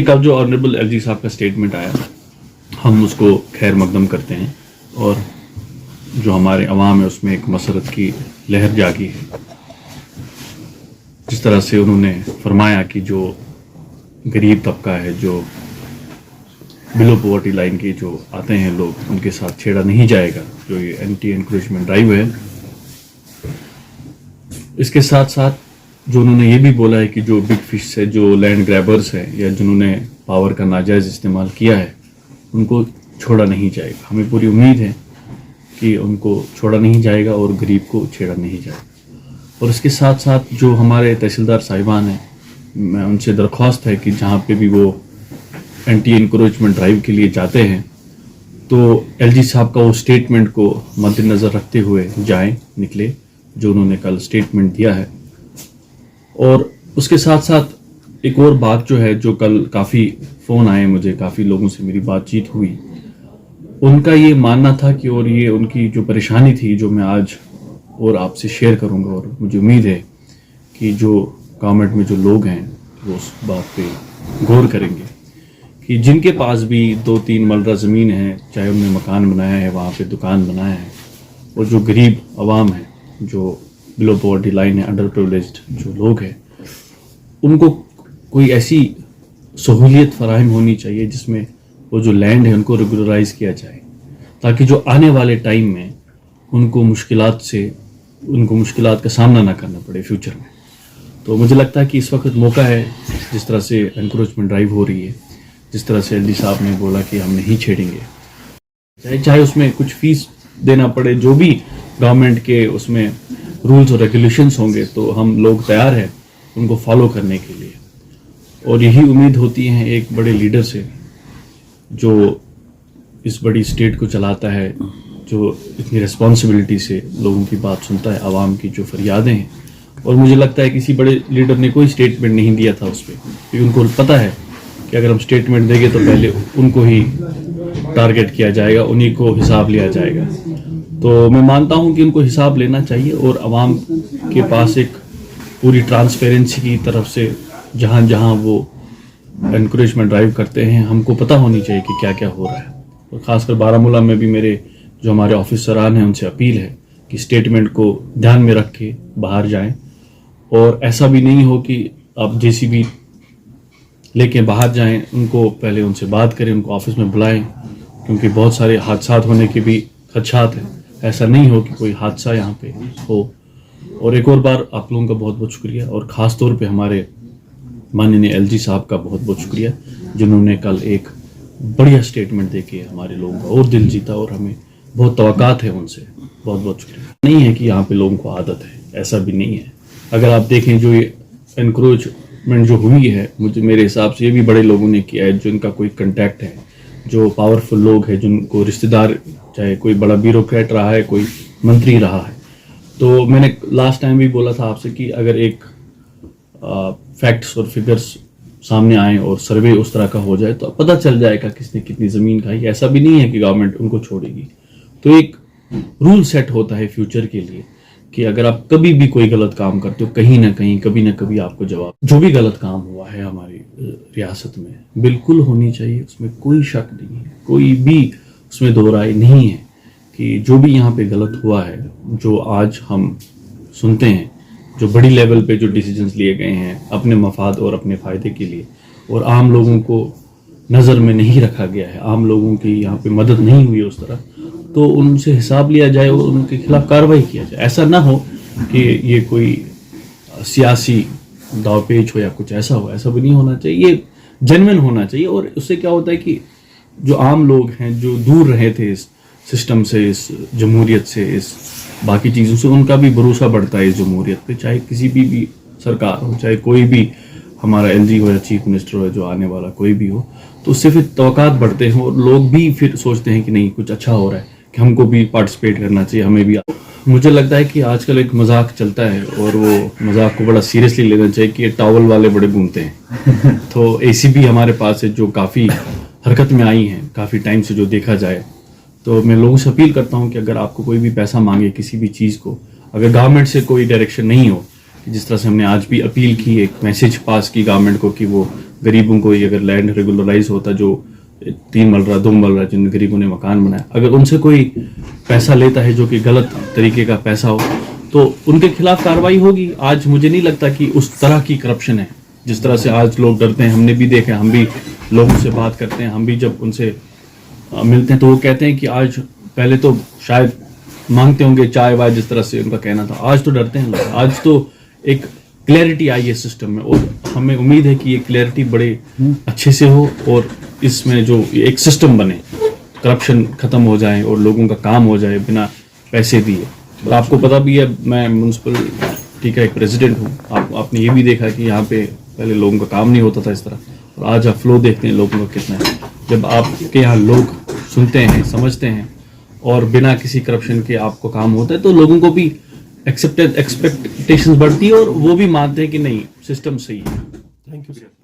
کہ کل جو آنریبل ایل جی صاحب کا اسٹیٹمنٹ آیا ہم اس کو خیر مقدم کرتے ہیں، اور جو ہمارے عوام ہے اس میں ایک مسرت کی لہر جاگی ہے. جس طرح سے انہوں نے فرمایا کہ جو غریب طبقہ ہے، جو بلو پاورٹی لائن کے جو آتے ہیں لوگ، ان کے ساتھ چھیڑا نہیں جائے گا. جو یہ اینٹی انکریجمنٹ ڈرائیو ہے، اس کے ساتھ ساتھ جو انہوں نے یہ بھی بولا ہے کہ جو بگ فش ہے، جو لینڈ گریبرز ہیں یا جنہوں نے پاور کا ناجائز استعمال کیا ہے، ان کو چھوڑا نہیں جائے گا. ہمیں پوری امید ہے کہ ان کو چھوڑا نہیں جائے گا اور غریب کو چھیڑا نہیں جائے گا. اور اس کے ساتھ ساتھ جو ہمارے تحصیلدار صاحبان ہیں، میں ان سے درخواست ہے کہ جہاں پہ بھی وہ اینٹی انکروچمنٹ ڈرائیو کے لیے جاتے ہیں تو ایل جی صاحب کا وہ اسٹیٹمنٹ کو مد نظر رکھتے ہوئے جائیں، نکلے جو انہوں نے کل اسٹیٹمنٹ دیا ہے. اور اس کے ساتھ ساتھ ایک اور بات جو ہے، جو کل کافی فون آئے مجھے، کافی لوگوں سے میری بات چیت ہوئی، ان کا یہ ماننا تھا کہ، اور یہ ان کی جو پریشانی تھی جو میں آج اور آپ سے شیئر کروں گا، اور مجھے امید ہے کہ جو گورنمنٹ میں جو لوگ ہیں وہ اس بات پہ غور کریں گے کہ جن کے پاس بھی 2-3 مرلہ زمین ہے، چاہے انہوں نے مکان بنایا ہے، وہاں پہ دکان بنایا ہے، اور جو غریب عوام ہے، جو بلو پاورٹی لائن ہے، انڈر پریولیجڈ جو لوگ ہیں، ان کو کوئی ایسی سہولیت فراہم ہونی چاہیے جس میں وہ جو لینڈ ہے ان کو ریگولرائز کیا جائے، تاکہ جو آنے والے ٹائم میں ان کو مشکلات کا سامنا نہ کرنا پڑے فیوچر میں. تو مجھے لگتا ہے کہ اس وقت موقع ہے، جس طرح سے انکروچمنٹ ڈرائیو ہو رہی ہے، جس طرح سے ایل جی صاحب نے بولا کہ ہم نہیں چھیڑیں گے، چاہے اس میں کچھ فیس دینا پڑے، جو بھی گورنمنٹ کے اس میں رولز اور ریگولیشنز ہوں گے تو ہم لوگ تیار ہیں ان کو فالو کرنے کے لیے. اور یہی امید ہوتی ہے ایک بڑے لیڈر سے جو اس بڑی اسٹیٹ کو چلاتا ہے، جو اتنی ریسپانسبلٹی سے لوگوں کی بات سنتا ہے، عوام کی جو فریادیں ہیں. اور مجھے لگتا ہے کسی بڑے لیڈر نے کوئی اسٹیٹمنٹ نہیں دیا تھا اس پہ، کیونکہ ان کو پتہ ہے کہ اگر ہم اسٹیٹمنٹ دیں گے تو پہلے ان کو ہی ٹارگٹ کیا جائے گا، انہی کو حساب لیا جائے گا. تو میں مانتا ہوں کہ ان کو حساب لینا چاہیے، اور عوام کے پاس ایک پوری ٹرانسپیرنسی کی طرف سے جہاں جہاں وہ انکریجمنٹ ڈرائیو کرتے ہیں ہم کو پتہ ہونی چاہیے کہ کیا کیا ہو رہا ہے. اور خاص کر بارہمولہ میں بھی میرے جو ہمارے آفیسران ہیں ان سے اپیل ہے کہ اسٹیٹمنٹ کو دھیان میں رکھ کے باہر جائیں، اور ایسا بھی نہیں ہو کہ آپ جے سی بی لے کے باہر جائیں، ان کو پہلے ان سے بات کریں، ان کو آفس میں بلائیں، کیونکہ بہت سارے حادثات ہونے کے بھی خدشات ہیں. ایسا نہیں ہو کہ کوئی حادثہ یہاں پہ ہو. اور ایک اور بار آپ لوگوں کا بہت بہت شکریہ، اور خاص طور پہ ہمارے ماننیہ ایل جی صاحب کا بہت بہت شکریہ، جنہوں نے کل ایک بڑھیا اسٹیٹمنٹ دے کے ہمارے لوگوں کا اور دل جیتا، اور ہمیں بہت توقعات ہے ان سے. بہت بہت شکریہ. نہیں ہے کہ یہاں پہ لوگوں کو عادت ہے، ایسا بھی نہیں ہے. اگر آپ دیکھیں جو یہ انکروچمنٹ جو ہوئی ہے، میرے حساب سے یہ بھی بڑے لوگوں نے کیا ہے، جن کا کوئی کنٹیکٹ ہے، جو پاورفل لوگ ہیں، جن کو رشتہ دار، چاہے کوئی بڑا بیوروکریٹ رہا ہے، کوئی منتری رہا ہے. تو میں نے لاسٹ ٹائم بھی بولا تھا آپ سے کہ اگر ایک فیکٹس اور فگرس سامنے آئیں اور سروے اس طرح کا ہو جائے تو پتہ چل جائے گا کس نے کتنی زمین کھائی. ایسا بھی نہیں ہے کہ گورنمنٹ ان کو چھوڑے گی. تو ایک رول سیٹ ہوتا ہے فیوچر کے لیے کہ اگر آپ کبھی بھی کوئی غلط کام کرتے ہو، کہیں نہ کہیں کبھی نہ کبھی آپ کو جواب. جو بھی غلط کام ہوا ہے ہماری ریاست میں بالکل ہونی چاہیے، اس میں کوئی شک نہیں ہے، کوئی بھی اس میں دو رائے نہیں ہے کہ جو بھی یہاں پہ غلط ہوا ہے، جو آج ہم سنتے ہیں، جو بڑی لیول پہ جو ڈیسیجنز لیے گئے ہیں اپنے مفاد اور اپنے فائدے کے لیے، اور عام لوگوں کو نظر میں نہیں رکھا گیا ہے، عام لوگوں کی یہاں پہ مدد نہیں ہوئی اس طرح، تو ان سے حساب لیا جائے اور ان کے خلاف کارروائی کیا جائے. ایسا نہ ہو کہ یہ کوئی سیاسی داو پیچ ہو یا کچھ ایسا ہو. ایسا بھی نہیں ہونا چاہیے، یہ جینوئن ہونا چاہیے. اور اس سے کیا ہوتا ہے کہ جو عام لوگ ہیں، جو دور رہے تھے اس سسٹم سے، اس جمہوریت سے، اس باقی چیزوں سے، ان کا بھی بھروسہ بڑھتا ہے اس جمہوریت پہ، چاہے کسی بھی سرکار ہو، چاہے کوئی بھی ہمارا ایل جی ہو یا چیف منسٹر ہو، جو آنے والا کوئی بھی ہو. تو اس سے پھر توقعات بڑھتے ہیں، اور لوگ بھی پھر سوچتے ہیں کہ نہیں، کچھ اچھا ہو رہا ہے، کہ ہم کو بھی پارٹیسپیٹ کرنا چاہیے، ہمیں بھی. مجھے لگتا ہے کہ آج کل ایک مذاق چلتا ہے، اور وہ مذاق کو بڑا سیریسلی لینا چاہیے کہ یہ ٹاول والے بڑے گھومتے ہیں. تو اے سی بھی ہمارے پاس ہے جو کافی حرکت میں آئی ہیں کافی ٹائم سے، جو دیکھا جائے. تو میں لوگوں سے اپیل کرتا ہوں کہ اگر آپ کو کوئی بھی پیسہ مانگے کسی بھی چیز کو، اگر گورنمنٹ سے کوئی ڈائریکشن نہیں ہو کہ جس طرح سے ہم نے آج بھی اپیل کی, ایک میسیج پاس کی گورنمنٹ کو کہ وہ غریبوں کو اگر لینڈ ریگولرائز ہوتا, جو 3 مرلہ 2 مرلہ جن غریبوں نے مکان بنایا, اگر ان سے کوئی پیسہ لیتا ہے جو کہ غلط طریقے کا پیسہ ہو تو ان کے خلاف کارروائی ہوگی. آج مجھے نہیں لگتا کہ اس طرح کی کرپشن ہے جس طرح سے آج لوگ ڈرتے ہیں. ہم نے بھی دیکھا, ہم بھی لوگوں سے بات کرتے ہیں, ہم بھی جب ان سے ملتے ہیں تو وہ کہتے ہیں کہ آج پہلے تو شاید مانگتے ہوں گے چائے وائے جس طرح سے ان کا کہنا تھا, آج تو ڈرتے ہیں لوگ. آج تو ایک کلیئرٹی آئی ہے سسٹم میں, اور ہمیں امید ہے کہ یہ کلیئرٹی بڑے اچھے سے ہو اور اس میں جو ایک سسٹم بنے, کرپشن ختم ہو جائے اور لوگوں کا کام ہو جائے بنا پیسے دیے. اور آپ کو پتہ بھی ہے میں میونسپل ٹھیک ہے ایک پریزیڈنٹ ہوں, آپ نے یہ بھی دیکھا کہ یہاں پہ پہلے لوگوں کا کام نہیں ہوتا تھا اس طرح, اور آج آپ فلو دیکھتے ہیں لوگوں کا کتنا ہے. جب آپ کے یہاں لوگ سنتے ہیں, سمجھتے ہیں اور بنا کسی کرپشن کے آپ کو کام ہوتا ہے تو لوگوں کو بھی ایکسپیکٹیشنز بڑھتی ہے اور وہ بھی مانتے ہیں کہ نہیں سسٹم صحیح ہے. Thank you sir.